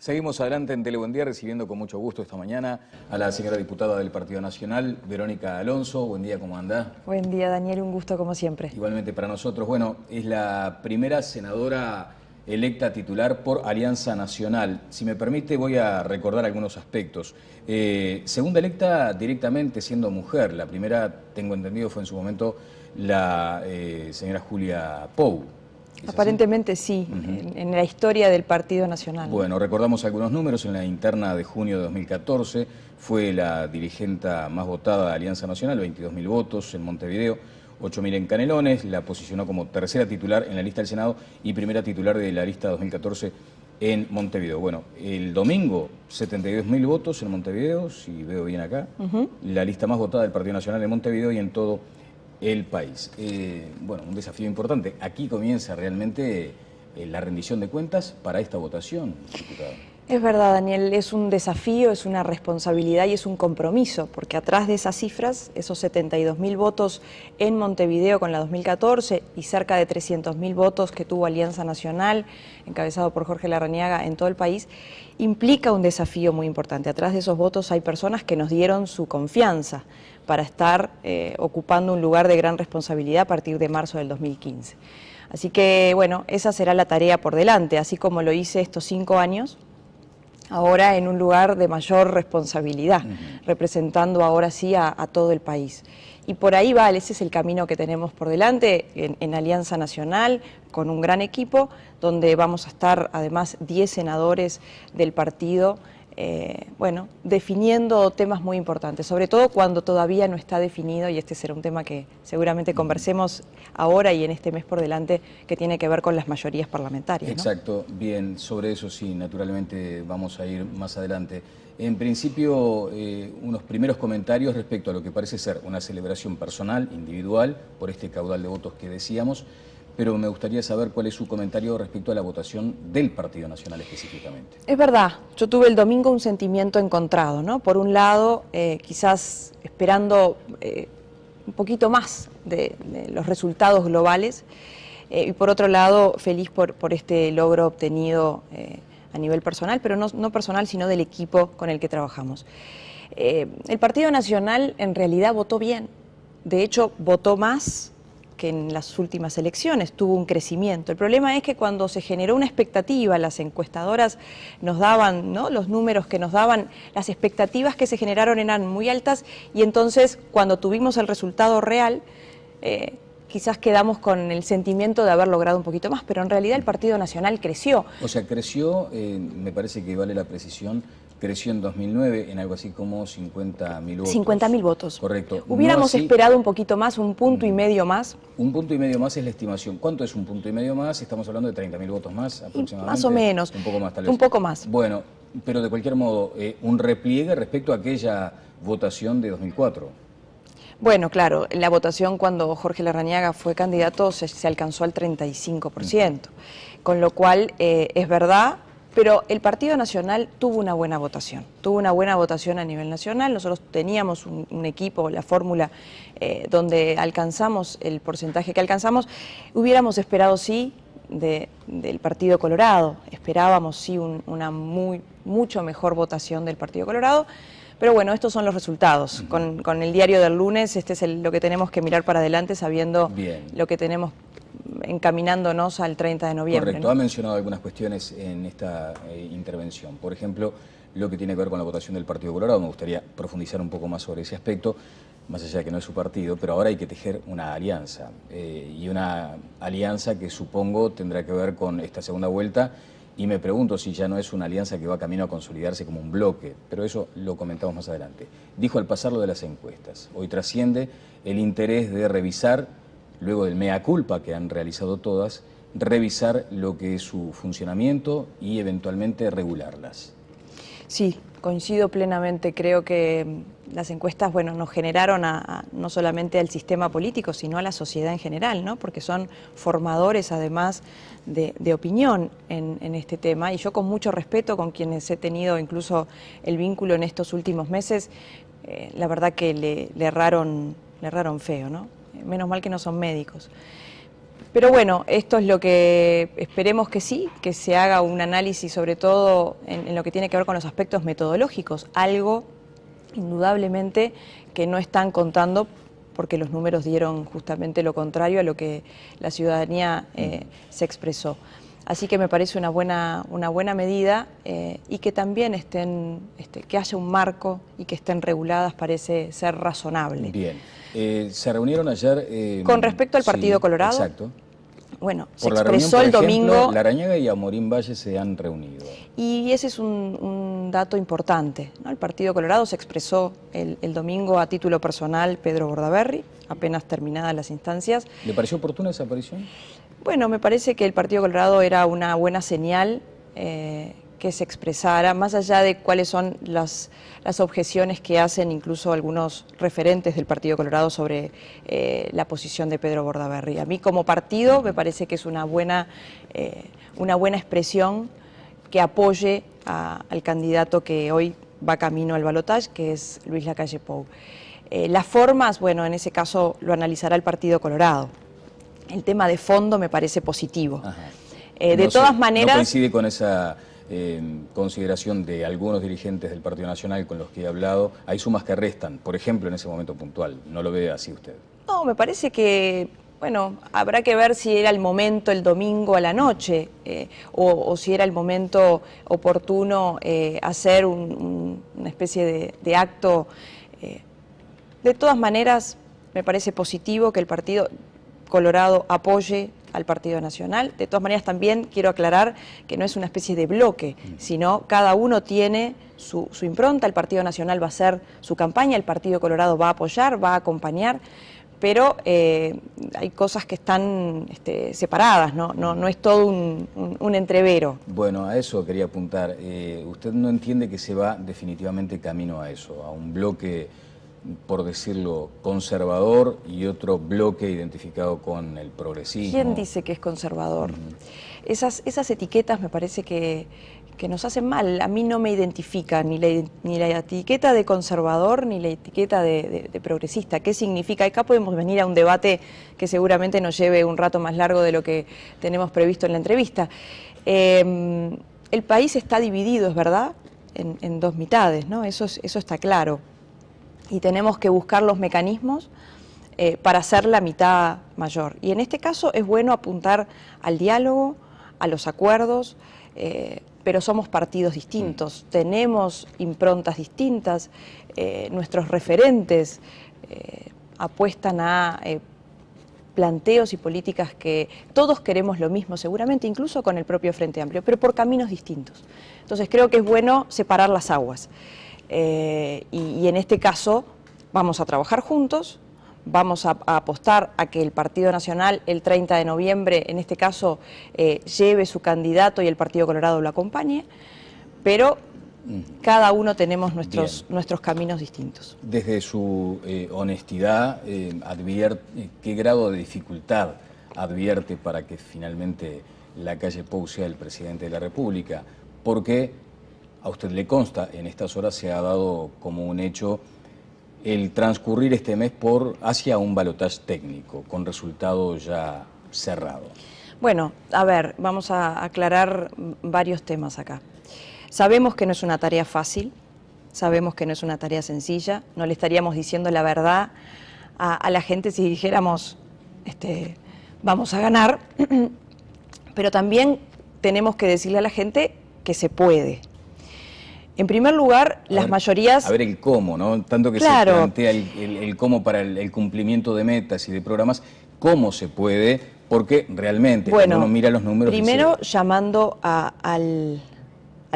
Seguimos adelante en Tele Buen Día, recibiendo con mucho gusto esta mañana a la señora diputada del Partido Nacional, Verónica Alonso. Buen día, ¿cómo anda? Buen día, Daniel, un gusto como siempre. Igualmente para nosotros. Bueno, es la primera senadora electa titular por Alianza Nacional. Si me permite, voy a recordar algunos aspectos. Segunda electa directamente siendo mujer. La primera, tengo entendido, fue en su momento la señora Julia Pou. Aparentemente sí, en la historia del Partido Nacional. Bueno, recordamos algunos números. En la interna de junio de 2014 fue la dirigente más votada de Alianza Nacional, 22.000 votos en Montevideo, 8.000 en Canelones. La posicionó como tercera titular en la lista del Senado y primera titular de la lista 2014 en Montevideo. Bueno, el domingo 72.000 votos en Montevideo, si veo bien acá, la lista más votada del Partido Nacional en Montevideo y en todo el país. Bueno, un desafío importante. Aquí comienza realmente la rendición de cuentas para esta votación, diputada. Es verdad, Daniel, es un desafío, es una responsabilidad y es un compromiso, porque atrás de esas cifras, esos 72.000 votos en Montevideo con la 2014 y cerca de 300.000 votos que tuvo Alianza Nacional, encabezado por Jorge Larrañaga, en todo el país, implica un desafío muy importante. Atrás de esos votos hay personas que nos dieron su confianza para estar ocupando un lugar de gran responsabilidad a partir de marzo del 2015. Así que, bueno, esa será la tarea por delante, así como lo hice estos 5 años, ahora en un lugar de mayor responsabilidad, representando ahora sí a todo el país. Y por ahí va, ese es el camino que tenemos por delante en Alianza Nacional, con un gran equipo, donde vamos a estar además 10 senadores del partido, bueno, definiendo temas muy importantes, sobre todo cuando todavía no está definido, y este será un tema que seguramente conversemos ahora y en este mes por delante, que tiene que ver con las mayorías parlamentarias, ¿no? Exacto, bien, sobre eso sí, naturalmente vamos a ir más adelante. En principio, unos primeros comentarios respecto a lo que parece ser una celebración personal, individual, por este caudal de votos que decíamos, pero me gustaría saber cuál es su comentario respecto a la votación del Partido Nacional específicamente. Es verdad, yo tuve el domingo un sentimiento encontrado, ¿no? Por un lado, quizás esperando un poquito más de los resultados globales, y por otro lado, feliz por este logro obtenido a nivel personal, pero no personal, sino del equipo con el que trabajamos. El Partido Nacional en realidad votó bien, de hecho votó más que en las últimas elecciones, tuvo un crecimiento. El problema es que cuando se generó una expectativa, las encuestadoras nos daban, ¿no?, los números que nos daban, las expectativas que se generaron eran muy altas, y entonces cuando tuvimos el resultado real, quizás quedamos con el sentimiento de haber logrado un poquito más, pero en realidad el Partido Nacional creció. O sea, creció, me parece que vale la precisión, creció en 2009 en algo así como 50.000 votos. 50.000 votos. Correcto. Hubiéramos esperado un poquito más, un punto y medio más. Un punto y medio más es la estimación. ¿Cuánto es un punto y medio más? Estamos hablando de 30.000 votos más aproximadamente. Más o menos. Un poco más tal vez. Un poco más. Bueno, pero de cualquier modo, un repliegue respecto a aquella votación de 2004. Bueno, claro, en la votación cuando Jorge Larrañaga fue candidato se alcanzó al 35%, con lo cual es verdad, pero el Partido Nacional tuvo una buena votación a nivel nacional. Nosotros teníamos un equipo, la fórmula, donde alcanzamos el porcentaje que alcanzamos. Hubiéramos esperado sí del Partido Colorado, esperábamos sí una mucho mejor votación del Partido Colorado. Pero bueno, estos son los resultados. Con el diario del lunes, este es lo que tenemos que mirar para adelante, sabiendo lo que tenemos encaminándonos al 30 de noviembre. Correcto, ¿no? ha mencionado algunas cuestiones en esta intervención. Por ejemplo, lo que tiene que ver con la votación del Partido Colorado. Me gustaría profundizar un poco más sobre ese aspecto, más allá de que no es su partido, pero ahora hay que tejer una alianza. Y una alianza que supongo tendrá que ver con esta segunda vuelta. Y me pregunto si ya no es una alianza que va camino a consolidarse como un bloque, pero eso lo comentamos más adelante. Dijo al pasar lo de las encuestas. Hoy trasciende el interés de revisar, luego del mea culpa que han realizado todas, revisar lo que es su funcionamiento y eventualmente regularlas. Sí, coincido plenamente. Creo que las encuestas, bueno, nos generaron no solamente al sistema político, sino a la sociedad en general, ¿no? Porque son formadores, además, de opinión en este tema. Y yo, con mucho respeto, con quienes he tenido incluso el vínculo en estos últimos meses, la verdad que le erraron feo, ¿no? Menos mal que no son médicos. Pero bueno, esto es lo que esperemos que sí, que se haga un análisis sobre todo en lo que tiene que ver con los aspectos metodológicos, algo indudablemente que no están contando porque los números dieron justamente lo contrario a lo que la ciudadanía se expresó. Así que me parece una buena medida y que también que haya un marco y que estén reguladas parece ser razonable. Bien. Se reunieron ayer... Con respecto al Partido Colorado. Exacto. Bueno, se expresó el domingo... Larrañaga y Amorín Valle se han reunido. Y ese es un dato importante, ¿no? El Partido Colorado se expresó el domingo a título personal Pedro Bordaberry, apenas terminadas las instancias. ¿Le pareció oportuna esa aparición? Bueno, me parece que el Partido Colorado era una buena señal que se expresara, más allá de cuáles son las objeciones que hacen incluso algunos referentes del Partido Colorado sobre la posición de Pedro Bordaberry. A mí como partido me parece que es una buena expresión que apoye al candidato que hoy va camino al balotaje, que es Luis Lacalle Pou. Las formas, bueno, en ese caso lo analizará el Partido Colorado. El tema de fondo me parece positivo. De todas maneras... ¿No coincide con esa consideración de algunos dirigentes del Partido Nacional con los que he hablado? Hay sumas que restan, por ejemplo, en ese momento puntual. ¿No lo ve así usted? No, me parece que, bueno, habrá que ver si era el momento el domingo a la noche o si era el momento oportuno hacer una especie de acto. De todas maneras, me parece positivo que el Partido Colorado apoye al Partido Nacional. De todas maneras, también quiero aclarar que no es una especie de bloque, sino cada uno tiene su impronta. El Partido Nacional va a hacer su campaña, el Partido Colorado va a apoyar, va a acompañar, pero hay cosas que están separadas, no es todo un entrevero. Bueno, a eso quería apuntar. ¿Usted no entiende que se va definitivamente camino a eso, a un bloque, por decirlo, conservador y otro bloque identificado con el progresismo? ¿Quién dice que es conservador? Esas etiquetas me parece que nos hacen mal. A mí no me identifica ni la etiqueta de conservador ni la etiqueta de progresista. ¿Qué significa? Acá podemos venir a un debate que seguramente nos lleve un rato más largo de lo que tenemos previsto en la entrevista. El país está dividido, es verdad, en dos mitades, ¿no? Eso está claro. Y tenemos que buscar los mecanismos para hacer la mitad mayor. Y en este caso es bueno apuntar al diálogo, a los acuerdos, pero somos partidos distintos, tenemos improntas distintas, nuestros referentes apuestan a planteos y políticas que todos queremos lo mismo seguramente, incluso con el propio Frente Amplio, pero por caminos distintos. Entonces creo que es bueno separar las aguas. Y en este caso vamos a trabajar juntos, vamos a apostar a que el Partido Nacional el 30 de noviembre, en este caso, lleve su candidato y el Partido Colorado lo acompañe, pero cada uno tenemos nuestros caminos distintos. Desde su honestidad, ¿qué grado de dificultad advierte para que finalmente Lacalle Pou sea el presidente de la República? Porque a usted le consta, en estas horas se ha dado como un hecho el transcurrir este mes hacia un balotaje técnico, con resultado ya cerrado. Bueno, a ver, vamos a aclarar varios temas acá. Sabemos que no es una tarea fácil, sabemos que no es una tarea sencilla, no le estaríamos diciendo la verdad a la gente si dijéramos, vamos a ganar, pero también tenemos que decirle a la gente que se puede. En primer lugar, las mayorías... A ver el cómo, ¿no? Tanto que claro, se plantea el cómo para el cumplimiento de metas y de programas, ¿cómo se puede? Porque realmente, bueno, cuando uno mira los números... Primero, llamando a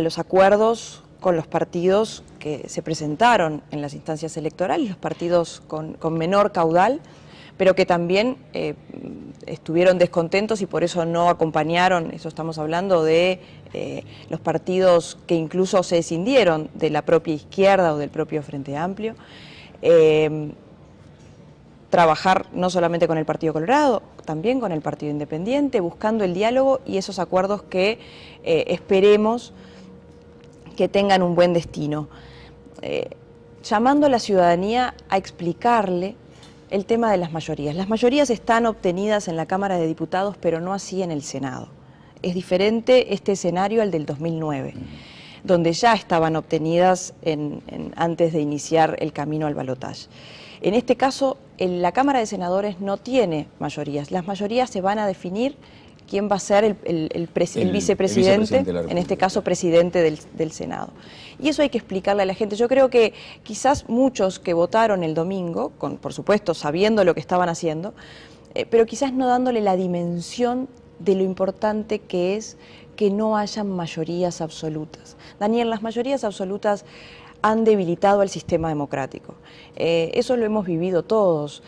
los acuerdos con los partidos que se presentaron en las instancias electorales, los partidos con menor caudal, pero que también estuvieron descontentos y por eso no acompañaron, eso estamos hablando de los partidos que incluso se escindieron de la propia izquierda o del propio Frente Amplio. Trabajar no solamente con el Partido Colorado, también con el Partido Independiente, buscando el diálogo y esos acuerdos que esperemos que tengan un buen destino. Llamando a la ciudadanía a explicarle el tema de las mayorías. Las mayorías están obtenidas en la Cámara de Diputados, pero no así en el Senado. Es diferente este escenario al del 2009, donde ya estaban obtenidas antes de iniciar el camino al balotaje. En este caso, la Cámara de Senadores no tiene mayorías. Las mayorías se van a definir quién va a ser el vicepresidente, en este caso presidente del Senado. Y eso hay que explicarle a la gente. Yo creo que quizás muchos que votaron el domingo, por supuesto sabiendo lo que estaban haciendo, pero quizás no dándole la dimensión de lo importante que es que no hayan mayorías absolutas. Daniel, las mayorías absolutas han debilitado al sistema democrático. Eso lo hemos vivido todos.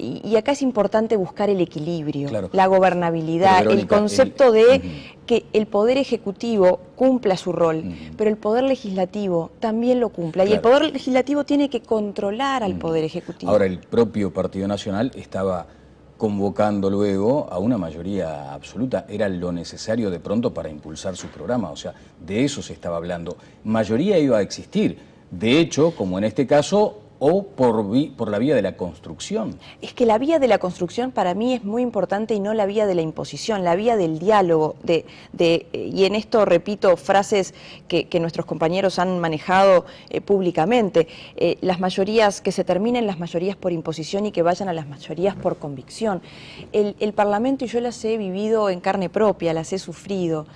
Y acá es importante buscar el equilibrio, claro, la gobernabilidad, pero, Verónica, el concepto de que el Poder Ejecutivo cumpla su rol, pero el Poder Legislativo también lo cumpla. Claro. Y el Poder Legislativo tiene que controlar al Poder Ejecutivo. Ahora, el propio Partido Nacional estaba convocando luego a una mayoría absoluta. Era lo necesario de pronto para impulsar su programa. O sea, de eso se estaba hablando. Mayoría iba a existir. De hecho, como en este caso, o por la vía de la construcción. Es que la vía de la construcción para mí es muy importante y no la vía de la imposición, la vía del diálogo, y en esto repito frases que nuestros compañeros han manejado públicamente, las mayorías, que se terminen las mayorías por imposición y que vayan a las mayorías por convicción. El Parlamento, y yo las he vivido en carne propia, las he sufrido,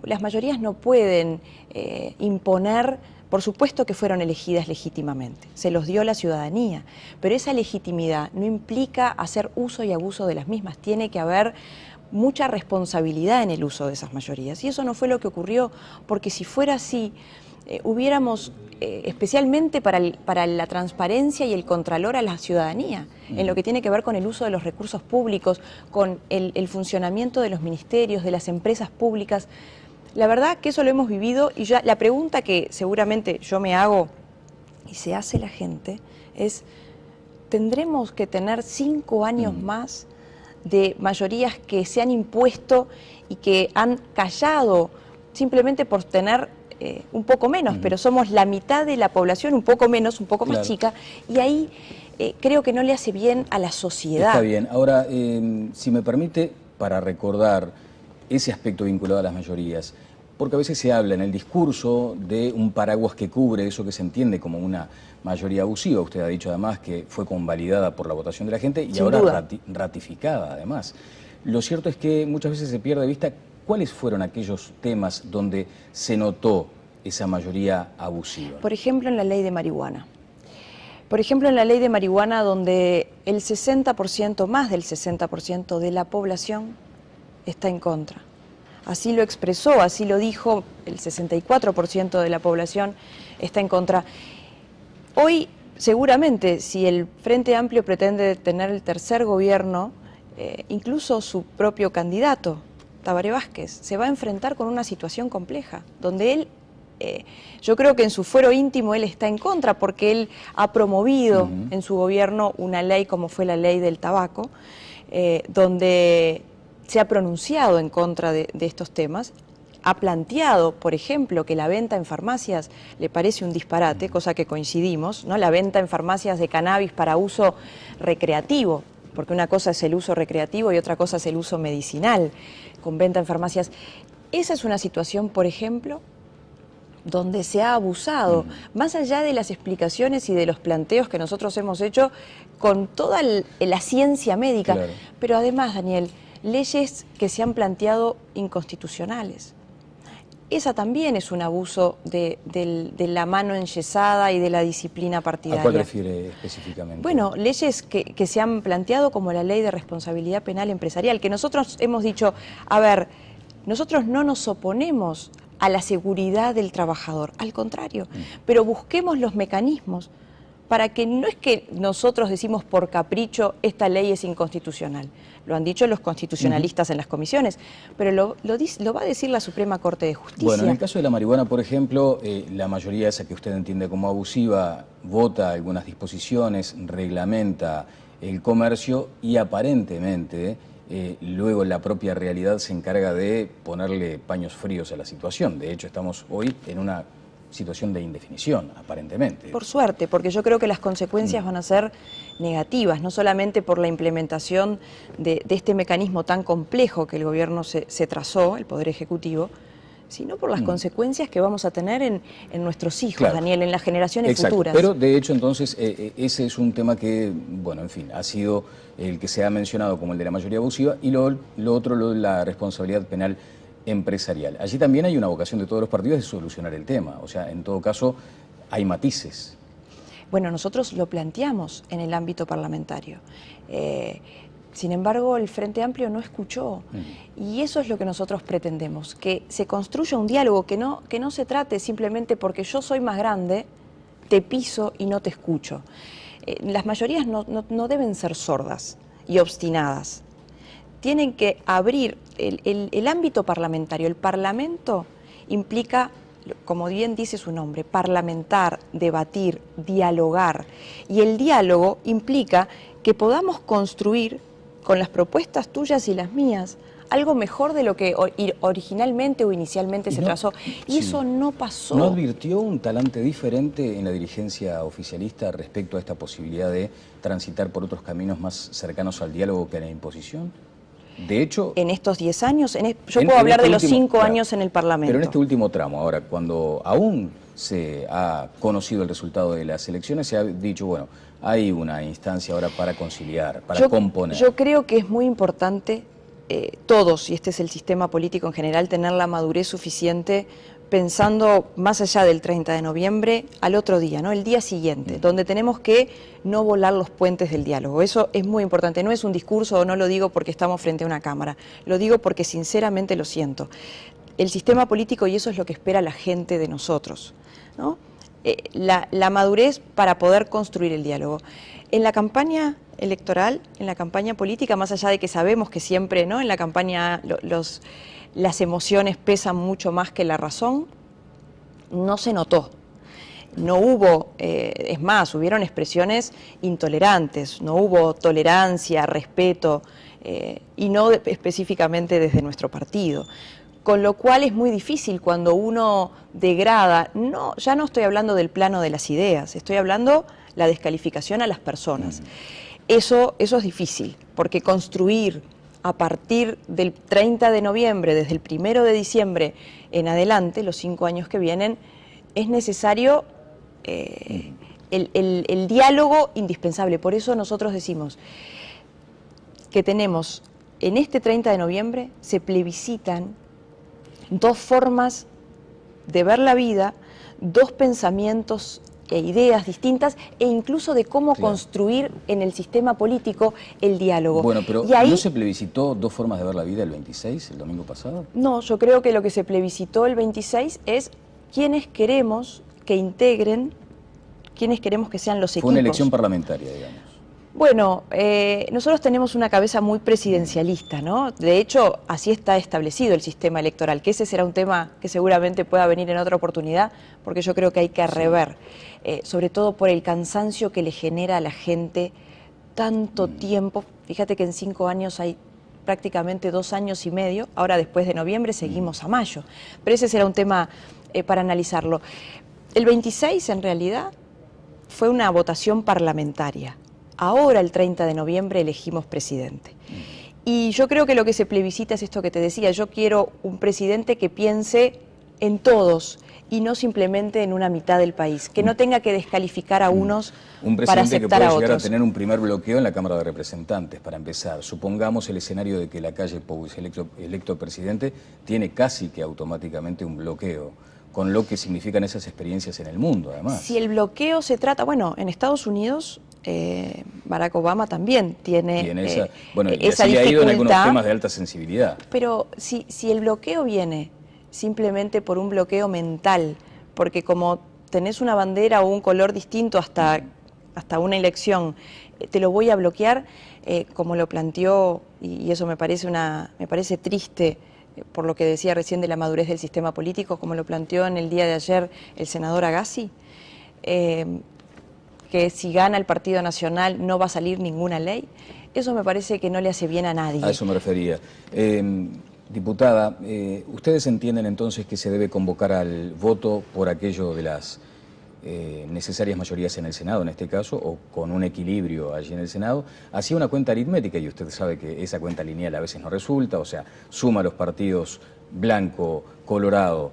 las mayorías no pueden imponer. Por supuesto que fueron elegidas legítimamente, se los dio la ciudadanía, pero esa legitimidad no implica hacer uso y abuso de las mismas, tiene que haber mucha responsabilidad en el uso de esas mayorías. Y eso no fue lo que ocurrió, porque si fuera así, hubiéramos, especialmente para la transparencia y el contralor a la ciudadanía, en lo que tiene que ver con el uso de los recursos públicos, con el funcionamiento de los ministerios, de las empresas públicas. La verdad que eso lo hemos vivido y ya la pregunta que seguramente yo me hago y se hace la gente es, ¿tendremos que tener 5 años más de mayorías que se han impuesto y que han callado simplemente por tener un poco menos, pero somos la mitad de la población, un poco menos, un poco más chica, y ahí creo que no le hace bien a la sociedad? Está bien. Ahora, si me permite, para recordar ese aspecto vinculado a las mayorías, porque a veces se habla en el discurso de un paraguas que cubre eso que se entiende como una mayoría abusiva. Usted ha dicho además que fue convalidada por la votación de la gente y ahora ratificada además. Lo cierto es que muchas veces se pierde de vista cuáles fueron aquellos temas donde se notó esa mayoría abusiva. Por ejemplo, en la ley de marihuana. Por ejemplo, en la ley de marihuana, donde el 60%, más del 60% de la población está en contra. Así lo expresó, así lo dijo, el 64% de la población está en contra. Hoy, seguramente, si el Frente Amplio pretende tener el tercer gobierno, incluso su propio candidato, Tabaré Vázquez, se va a enfrentar con una situación compleja, donde él, yo creo que en su fuero íntimo él está en contra, porque él ha promovido en su gobierno una ley como fue la ley del tabaco, donde se ha pronunciado en contra de estos temas, ha planteado, por ejemplo, que la venta en farmacias le parece un disparate, cosa que coincidimos, ¿no? La venta en farmacias de cannabis para uso recreativo, porque una cosa es el uso recreativo y otra cosa es el uso medicinal, con venta en farmacias. Esa es una situación, por ejemplo, donde se ha abusado, más allá de las explicaciones y de los planteos que nosotros hemos hecho con toda la ciencia médica, claro. Pero además, Daniel, leyes que se han planteado inconstitucionales. Esa también es un abuso de la mano enyesada y de la disciplina partidaria. ¿A cuál refiere específicamente? Bueno, leyes que se han planteado como la Ley de Responsabilidad Penal Empresarial, que nosotros hemos dicho, a ver, nosotros no nos oponemos a la seguridad del trabajador, al contrario, pero busquemos los mecanismos para que no es que nosotros decimos por capricho esta ley es inconstitucional, lo han dicho los constitucionalistas en las comisiones, pero lo va a decir la Suprema Corte de Justicia. Bueno, en el caso de la marihuana, por ejemplo, la mayoría esa que usted entiende como abusiva vota algunas disposiciones, reglamenta el comercio y aparentemente luego la propia realidad se encarga de ponerle paños fríos a la situación. De hecho, estamos hoy en una situación de indefinición, aparentemente. Por suerte, porque yo creo que las consecuencias van a ser negativas, no solamente por la implementación de este mecanismo tan complejo que el gobierno se trazó, el Poder Ejecutivo, sino por las consecuencias que vamos a tener en nuestros hijos, claro, Daniel, en las generaciones futuras. Pero de hecho entonces ese es un tema que, bueno, en fin, ha sido el que se ha mencionado como el de la mayoría abusiva, y lo otro, lo de la responsabilidad penal empresarial. Allí también hay una vocación de todos los partidos de solucionar el tema, o sea, en todo caso hay matices. Bueno, nosotros lo planteamos en el ámbito parlamentario. Sin embargo, el Frente Amplio no escuchó, y eso es lo que nosotros pretendemos, que se construya un diálogo, que no se trate simplemente porque yo soy más grande, te piso y no te escucho. Las mayorías no deben ser sordas y obstinadas. Tienen que abrir el ámbito parlamentario. El Parlamento implica, como bien dice su nombre, parlamentar, debatir, dialogar. Y el diálogo implica que podamos construir, con las propuestas tuyas y las mías, algo mejor de lo que originalmente o inicialmente se trazó. Y eso no pasó. ¿No advirtió un talante diferente en la dirigencia oficialista respecto a esta posibilidad de transitar por otros caminos más cercanos al diálogo que a la imposición? De hecho, en estos 10 años, yo puedo hablar de los 5 años en el Parlamento. Pero en este último tramo, ahora, cuando aún se ha conocido el resultado de las elecciones, se ha dicho, bueno, hay una instancia ahora para conciliar, para componer. Yo creo que es muy importante, todos, y este es el sistema político en general, tener la madurez suficiente pensando más allá del 30 de noviembre al otro día, ¿no? El día siguiente, donde tenemos que no volar los puentes del diálogo. Eso es muy importante, no es un discurso, no lo digo porque estamos frente a una cámara, lo digo porque sinceramente lo siento. El sistema político, y eso es lo que espera la gente de nosotros, ¿no? La madurez para poder construir el diálogo. En la campaña electoral, en la campaña política, más allá de que sabemos que siempre, ¿no?, en la campaña las emociones pesan mucho más que la razón, no se notó. No hubo, es más, hubieron expresiones intolerantes, no hubo tolerancia, respeto, y no específicamente desde nuestro partido. Con lo cual es muy difícil cuando uno degrada, ya no estoy hablando del plano de las ideas, estoy hablando la descalificación a las personas. Eso es difícil, porque construir a partir del 30 de noviembre, desde el 1 de diciembre en adelante, los 5 años que vienen, es necesario el diálogo indispensable. Por eso nosotros decimos que tenemos, en este 30 de noviembre, se plebiscitan 2 formas de ver la vida, 2 pensamientos e ideas distintas, e incluso de cómo construir en el sistema político el diálogo. Bueno, pero y ahí, ¿no se plebiscitó 2 formas de ver la vida el 26, el domingo pasado? No, yo creo que lo que se plebiscitó el 26 es quiénes queremos que integren, quiénes queremos que sean los equipos. Fue una elección parlamentaria, digamos. Bueno, nosotros tenemos una cabeza muy presidencialista, ¿no? De hecho, así está establecido el sistema electoral, que ese será un tema que seguramente pueda venir en otra oportunidad, porque yo creo que hay que rever, sobre todo por el cansancio que le genera a la gente tanto tiempo. Fíjate que en 5 años hay prácticamente 2 años y medio, ahora después de noviembre seguimos a mayo, pero ese será un tema para analizarlo. El 26 en realidad fue una votación parlamentaria. Ahora, el 30 de noviembre, elegimos presidente. Y yo creo que lo que se plebiscita es esto que te decía. Yo quiero un presidente que piense en todos y no simplemente en una mitad del país, que no tenga que descalificar a unos para aceptar a otros. Un presidente que puede llegar a tener un primer bloqueo en la Cámara de Representantes, para empezar. Supongamos el escenario de que Lacalle Pou es electo presidente, tiene casi que automáticamente un bloqueo, con lo que significan esas experiencias en el mundo, además. Si el bloqueo se trata, bueno, en Estados Unidos Barack Obama también tiene esa, bueno, esa dificultad. Ha ido en algunos temas de alta sensibilidad. Pero si el bloqueo viene simplemente por un bloqueo mental, porque como tenés una bandera o un color distinto hasta una elección, te lo voy a bloquear, como lo planteó, y eso me parece triste, por lo que decía recién de la madurez del sistema político, como lo planteó en el día de ayer el senador Agassi, que si gana el Partido Nacional no va a salir ninguna ley. Eso me parece que no le hace bien a nadie. A eso me refería. Diputada, ¿ustedes entienden entonces que se debe convocar al voto por aquello de las necesarias mayorías en el Senado, en este caso, o con un equilibrio allí en el Senado? Hacía una cuenta aritmética y usted sabe que esa cuenta lineal a veces no resulta, o sea, suma los partidos Blanco, Colorado,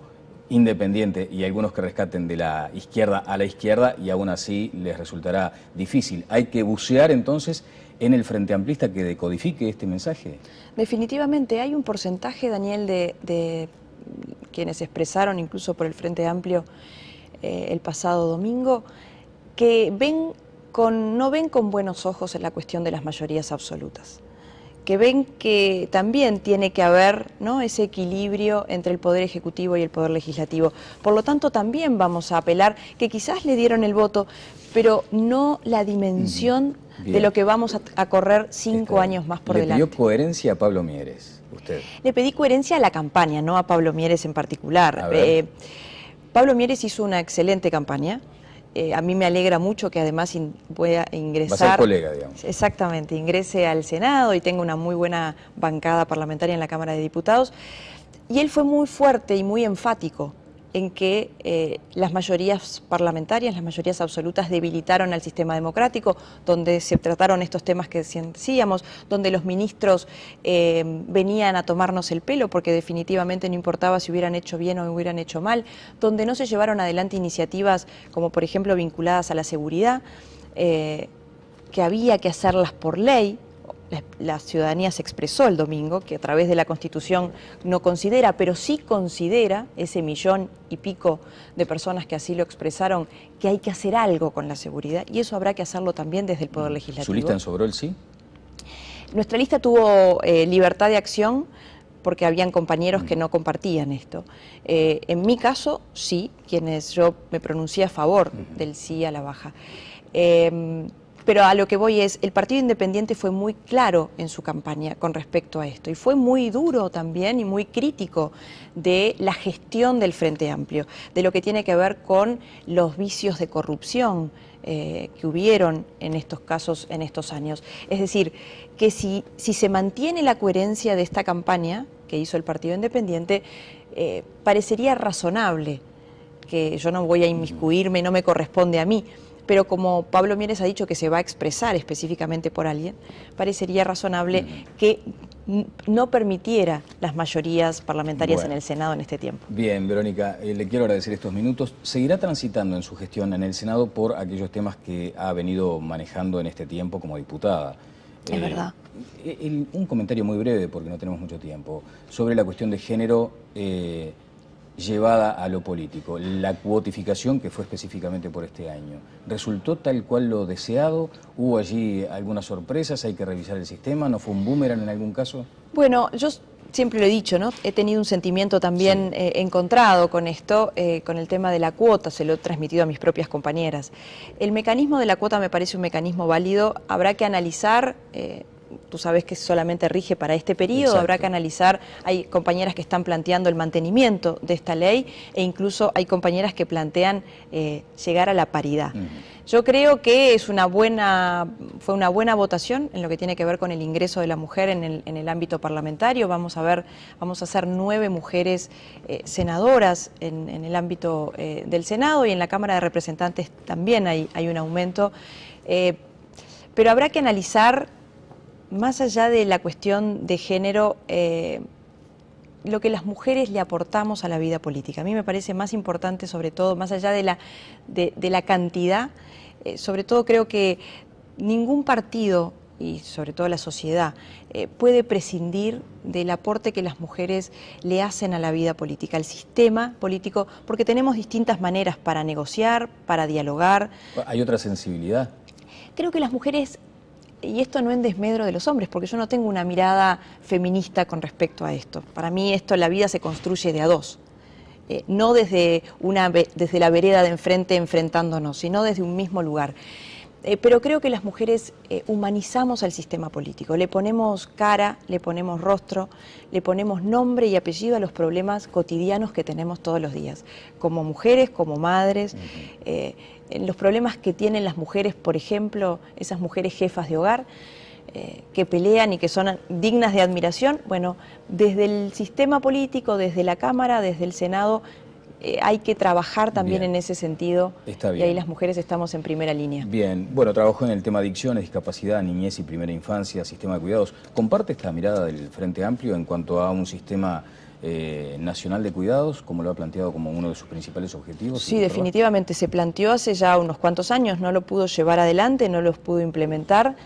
Independiente y algunos que rescaten de la izquierda a la izquierda y aún así les resultará difícil. ¿Hay que bucear entonces en el Frente Amplista que decodifique este mensaje? Definitivamente hay un porcentaje, Daniel, de quienes expresaron incluso por el Frente Amplio el pasado domingo, que no ven con buenos ojos en la cuestión de las mayorías absolutas, que ven que también tiene que haber, ¿no?, ese equilibrio entre el Poder Ejecutivo y el Poder Legislativo. Por lo tanto, también vamos a apelar que quizás le dieron el voto, pero no la dimensión de lo que vamos a correr 5 años más por delante. ¿Le pidió coherencia a Pablo Mieres, usted? Le pedí coherencia a la campaña, no a Pablo Mieres en particular. Pablo Mieres hizo una excelente campaña. A mí me alegra mucho que además voy a ingresar... Va a ser colega, digamos. Exactamente, ingrese al Senado y tenga una muy buena bancada parlamentaria en la Cámara de Diputados. Y él fue muy fuerte y muy enfático en que las mayorías parlamentarias, las mayorías absolutas debilitaron al sistema democrático, donde se trataron estos temas que decíamos, donde los ministros venían a tomarnos el pelo porque definitivamente no importaba si hubieran hecho bien o hubieran hecho mal, donde no se llevaron adelante iniciativas como por ejemplo vinculadas a la seguridad, que había que hacerlas por ley. La ciudadanía se expresó el domingo, que a través de la Constitución no considera, pero sí considera, ese 1,000,000 y pico de personas que así lo expresaron, que hay que hacer algo con la seguridad, y eso habrá que hacerlo también desde el Poder Legislativo. ¿Su lista ensobró el sí? Nuestra lista tuvo libertad de acción, porque habían compañeros que no compartían esto. En mi caso, sí, yo me pronuncié a favor del sí a la baja. Pero a lo que voy es, el Partido Independiente fue muy claro en su campaña con respecto a esto y fue muy duro también y muy crítico de la gestión del Frente Amplio, de lo que tiene que ver con los vicios de corrupción que hubieron en estos casos, en estos años. Es decir, que si se mantiene la coherencia de esta campaña que hizo el Partido Independiente, parecería razonable, que yo no voy a inmiscuirme, no me corresponde a mí, pero como Pablo Mieres ha dicho que se va a expresar específicamente por alguien, parecería razonable que no permitiera las mayorías parlamentarias en el Senado en este tiempo. Bien, Verónica, le quiero agradecer estos minutos. ¿Seguirá transitando en su gestión en el Senado por aquellos temas que ha venido manejando en este tiempo como diputada? Es verdad. Un comentario muy breve, porque no tenemos mucho tiempo, sobre la cuestión de género llevada a lo político. La cuotificación que fue específicamente por este año, ¿resultó tal cual lo deseado? ¿Hubo allí algunas sorpresas? ¿Hay que revisar el sistema? ¿No fue un boomerang en algún caso? Bueno, yo siempre lo he dicho, ¿no? He tenido un sentimiento también encontrado con esto, con el tema de la cuota, se lo he transmitido a mis propias compañeras. El mecanismo de la cuota me parece un mecanismo válido, habrá que analizar... Tú sabes que solamente rige para este periodo. Exacto. Habrá que analizar, hay compañeras que están planteando el mantenimiento de esta ley e incluso hay compañeras que plantean llegar a la paridad. Yo creo que fue una buena votación en lo que tiene que ver con el ingreso de la mujer en el ámbito parlamentario. Vamos a ser 9 mujeres senadoras en el ámbito del Senado y en la Cámara de Representantes también hay un aumento. Pero habrá que analizar, más allá de la cuestión de género, lo que las mujeres le aportamos a la vida política. A mí me parece más importante, sobre todo, más allá de la cantidad, sobre todo creo que ningún partido, y sobre todo la sociedad, puede prescindir del aporte que las mujeres le hacen a la vida política, al sistema político, porque tenemos distintas maneras para negociar, para dialogar. ¿Hay otra sensibilidad? Creo que las mujeres... Y esto no en desmedro de los hombres, porque yo no tengo una mirada feminista con respecto a esto. Para mí la vida se construye de a dos. No desde la vereda de enfrente enfrentándonos, sino desde un mismo lugar. Pero creo que las mujeres humanizamos al sistema político, le ponemos cara, le ponemos rostro, le ponemos nombre y apellido a los problemas cotidianos que tenemos todos los días, como mujeres, como madres, los problemas que tienen las mujeres, por ejemplo, esas mujeres jefas de hogar, que pelean y que son dignas de admiración. Bueno, desde el sistema político, desde la Cámara, desde el Senado, hay que trabajar también en ese sentido. Está bien. Y ahí las mujeres estamos en primera línea. Bien, bueno, trabajó en el tema adicciones, discapacidad, niñez y primera infancia, sistema de cuidados. ¿Comparte esta mirada del Frente Amplio en cuanto a un sistema nacional de cuidados, como lo ha planteado como uno de sus principales objetivos? Sí, definitivamente, se planteó hace ya unos cuantos años, no lo pudo llevar adelante, no los pudo implementar.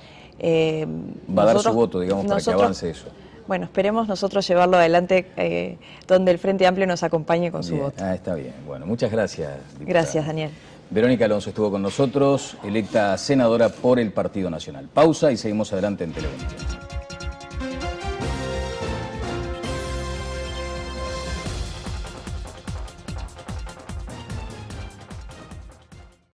Va a dar su voto, digamos, para que avance eso. Bueno, esperemos nosotros llevarlo adelante donde el Frente Amplio nos acompañe con su voto. Está bien. Bueno, muchas gracias, diputada. Gracias, Daniel. Verónica Alonso estuvo con nosotros, electa senadora por el Partido Nacional. Pausa y seguimos adelante en Telemundo.